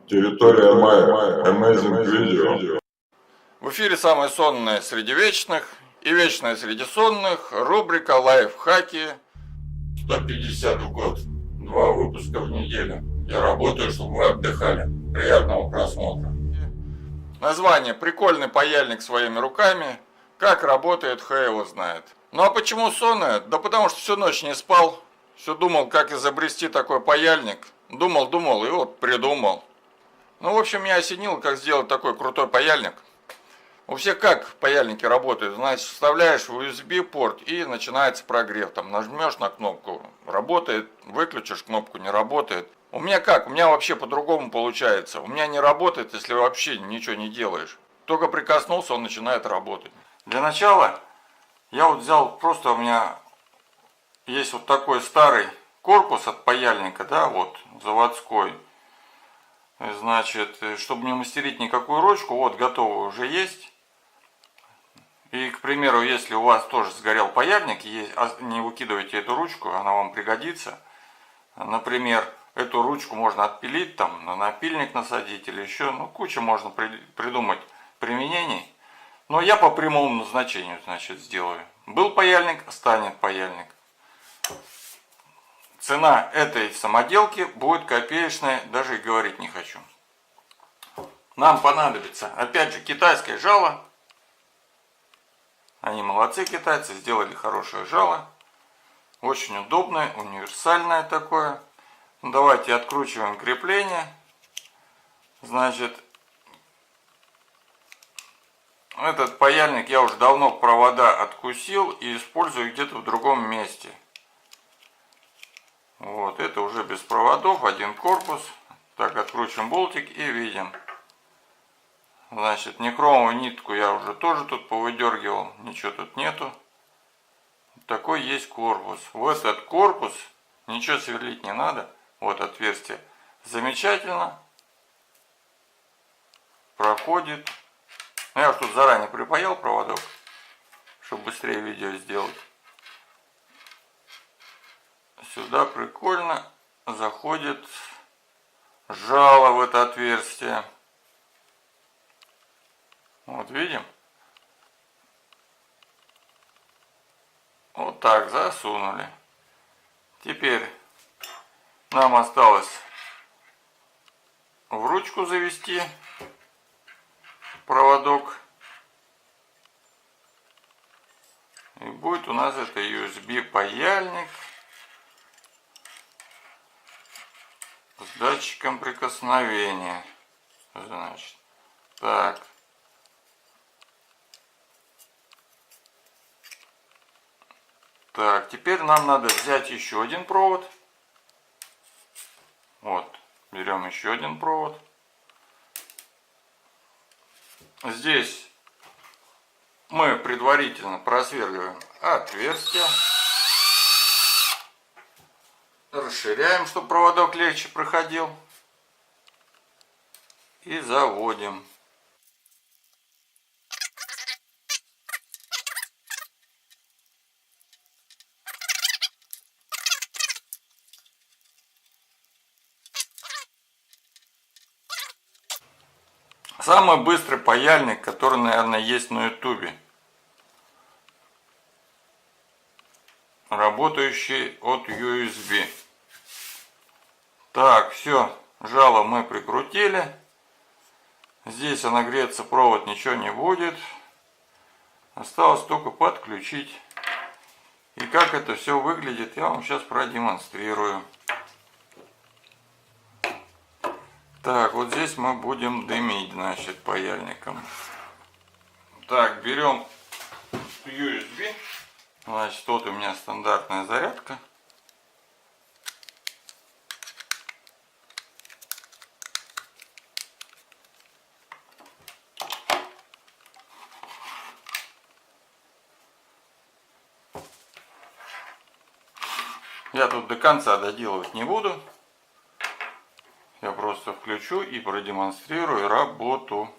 Территория Майя. Amazing Video. В эфире самое сонное среди вечных и вечное среди сонных. Рубрика «Лайфхаки». 150 год. 2 выпуска в неделю. Я работаю, чтобы вы отдыхали. Приятного просмотра. Название «Прикольный паяльник своими руками». Как работает, хай его знает. Ну а почему сонное? Да потому что всю ночь не спал. Все думал, как изобрести такой паяльник. Думал и вот придумал. Ну, в общем, меня осенило, как сделать такой крутой паяльник. У всех как паяльники работают, значит, вставляешь в USB порт и начинается прогрев. Там нажмешь на кнопку, работает, выключишь кнопку, не работает. У меня как? У меня вообще по-другому получается. У меня не работает, если вообще ничего не делаешь. Только прикоснулся, он начинает работать. Для начала я вот взял, просто у меня есть вот такой старый корпус от паяльника, да, вот, заводской. Значит, чтобы не мастерить никакую ручку, вот готовая уже есть. И, к примеру, если у вас тоже сгорел паяльник, не выкидывайте эту ручку, она вам пригодится. Например, эту ручку можно отпилить, там, на напильник насадить или еще, ну, куча можно придумать применений. Но я по прямому назначению, значит, сделаю. Был паяльник, станет паяльник. Цена этой самоделки будет копеечная, даже и говорить не хочу. Нам понадобится, опять же, китайское жало. Они молодцы, китайцы, сделали хорошее жало. Очень удобное, универсальное такое. Давайте откручиваем крепление. Значит, этот паяльник я уже давно провода откусил и использую где-то в другом месте. Вот, это уже без проводов, один корпус. Так, откручиваем болтик и видим. Значит, никромовую нитку я уже тоже тут повыдергивал, ничего тут нету. Такой есть корпус. В этот корпус ничего сверлить не надо. Вот отверстие. Замечательно. Проходит. Я уж тут заранее припаял проводок, чтобы быстрее видео сделать. Сюда прикольно заходит жало в это отверстие. Вот видим? Вот так засунули. Теперь нам осталось в ручку завести проводок. И будет у нас это USB паяльник с датчиком прикосновения. Значит, так. Так, теперь нам надо взять еще один провод. Вот, берем еще один провод. Здесь мы предварительно просверливаем отверстие. Расширяем, чтобы проводок легче проходил. И заводим. Самый быстрый паяльник, который, наверное, есть на ютубе. Работающий от USB. Так, все, жало мы прикрутили. Здесь нагреться провод ничего не будет. Осталось только подключить. И как это все выглядит, я вам сейчас продемонстрирую. Так, вот здесь мы будем дымить, значит, паяльником. Так, берем USB. Значит, вот у меня стандартная зарядка. Я тут до конца доделывать не буду. Я просто включу и продемонстрирую работу.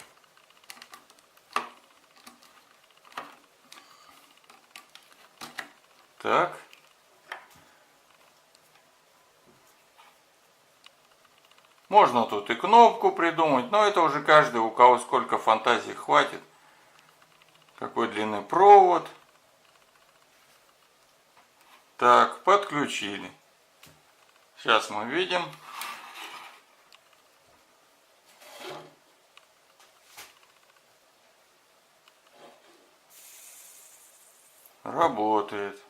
Так. Можно тут и кнопку придумать, но это уже каждый, у кого сколько фантазии хватит. Какой длинный провод. Так, подключили. Сейчас мы видим. Работает.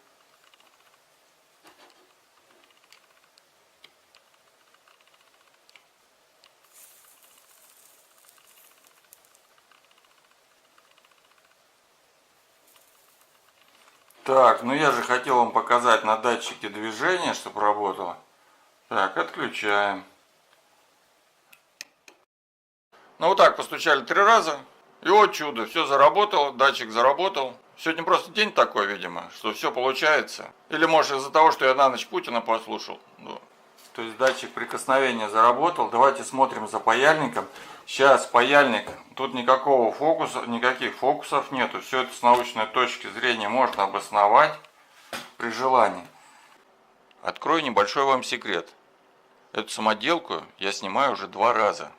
Так, ну я же хотел вам показать на датчике движения, чтобы работало. Так, отключаем. Ну вот так постучали 3 раза. И вот чудо, все заработало, датчик заработал. Сегодня просто день такой, видимо, что все получается. Или может из-за того, что я на ночь Путина послушал. Ну, то есть датчик прикосновения заработал. Давайте смотрим за паяльником. Сейчас паяльник, тут никакого фокуса, никаких фокусов нету. Все это с научной точки зрения можно обосновать при желании. Открою небольшой вам секрет. Эту самоделку я снимаю уже 2 раза.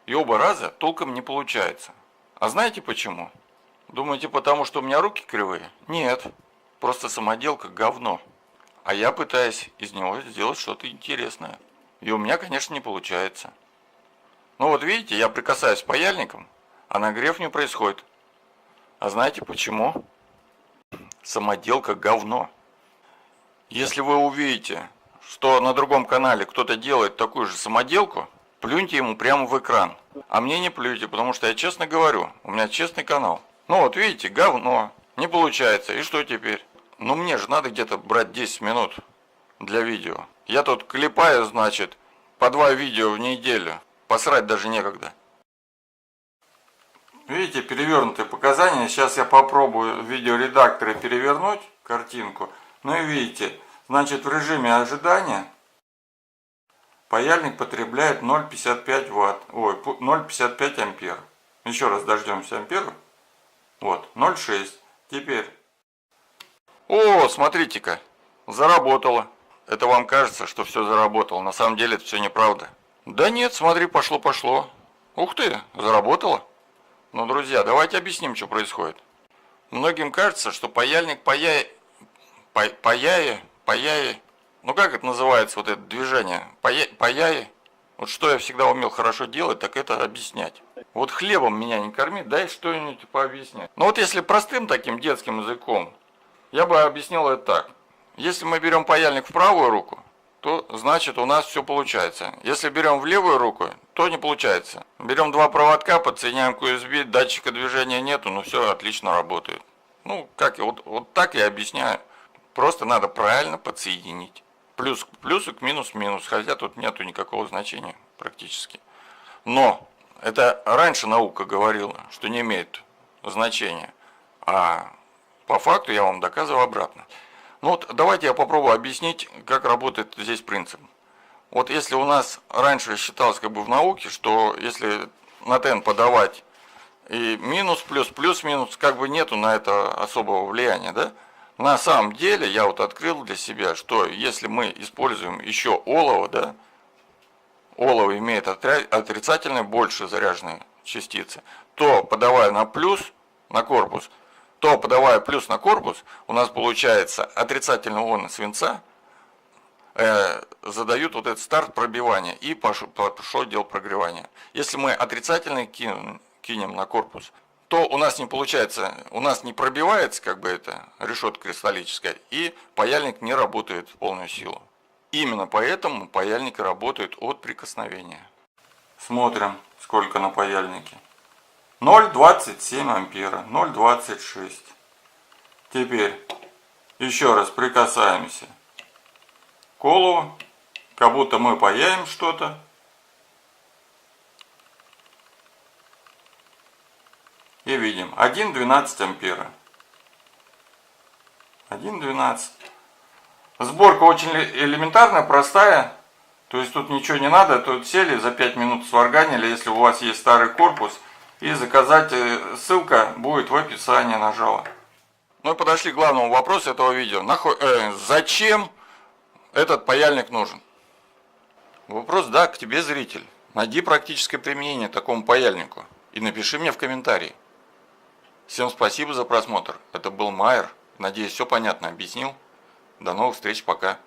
И оба раза толком не получается. А знаете почему? Думаете, потому что у меня руки кривые? Нет. Просто самоделка говно. А я пытаюсь из него сделать что-то интересное. И у меня, конечно, не получается. Ну вот видите, я прикасаюсь паяльником, а нагрев не происходит. А знаете почему? Самоделка говно. Если вы увидите, что на другом канале кто-то делает такую же самоделку, плюньте ему прямо в экран. А мне не плюйте, потому что я честно говорю, у меня честный канал. Ну вот видите, говно. Не получается. И что теперь? Ну мне же надо где-то брать 10 минут для видео. Я тут клепаю, значит, по 2 видео в неделю. Посрать даже некогда. Видите, перевернутые показания. Сейчас я попробую в видеоредакторе перевернуть картинку. Ну и видите, значит в режиме ожидания паяльник потребляет 0,55 Вт. Ой, 0,55 ампер. Еще раз дождемся амперов. Вот, 0,6. Теперь. О, смотрите-ка, заработало. Это вам кажется, что все заработало. На самом деле это все неправда. Да нет, смотри, пошло. Ух ты, заработало. Ну, друзья, давайте объясним, что происходит. Многим кажется, что паяльник ну как это называется, вот это движение? Паяи. Вот что я всегда умел хорошо делать, так это объяснять. Вот хлебом меня не корми, дай что-нибудь пообъяснять. Ну вот если простым таким детским языком, я бы объяснил это так. Если мы берем паяльник в правую руку, то значит у нас все получается. Если берем в левую руку, то не получается. Берем 2 проводка, подсоединяем к USB, датчика движения нету, но все отлично работает. Ну, как вот так я объясняю. Просто надо правильно подсоединить. Плюс к плюсу, к минус к минус, хотя тут нету никакого значения практически. Но это раньше наука говорила, что не имеет значения. А по факту я вам доказываю обратно. Ну вот давайте я попробую объяснить, как работает здесь принцип. Вот если у нас раньше считалось как бы в науке, что если на TN подавать и минус, плюс, плюс, минус, как бы нету на это особого влияния, да? На самом деле я вот открыл для себя, что если мы используем еще олово, да, олово имеет отрицательные больше заряженные частицы, то подавая на плюс, на корпус, то подавая плюс на корпус, у нас получается отрицательные ионы свинца задают вот этот старт пробивания и пошло дело прогревания. Если мы отрицательный кинем на корпус, то у нас не получается, у нас не пробивается как бы эта решетка кристаллическая, и паяльник не работает в полную силу. Именно поэтому паяльники работают от прикосновения. Смотрим, сколько на паяльнике. 0,27 ампера, 0,26. Теперь еще раз прикасаемся к олову, как будто мы паяем что-то. И видим 1,12 ампера. 1,12. Сборка очень элементарная, простая. То есть тут ничего не надо. Тут сели, за 5 минут сварганили, если у вас есть старый корпус. И заказать, ссылка будет в описании, нажала. Ну и подошли к главному вопросу этого видео. Зачем этот паяльник нужен? Вопрос, да, к тебе, зритель. Найди практическое применение такому паяльнику и напиши мне в комментарии. Всем спасибо за просмотр. Это был Майер. Надеюсь, все понятно объяснил. До новых встреч, пока.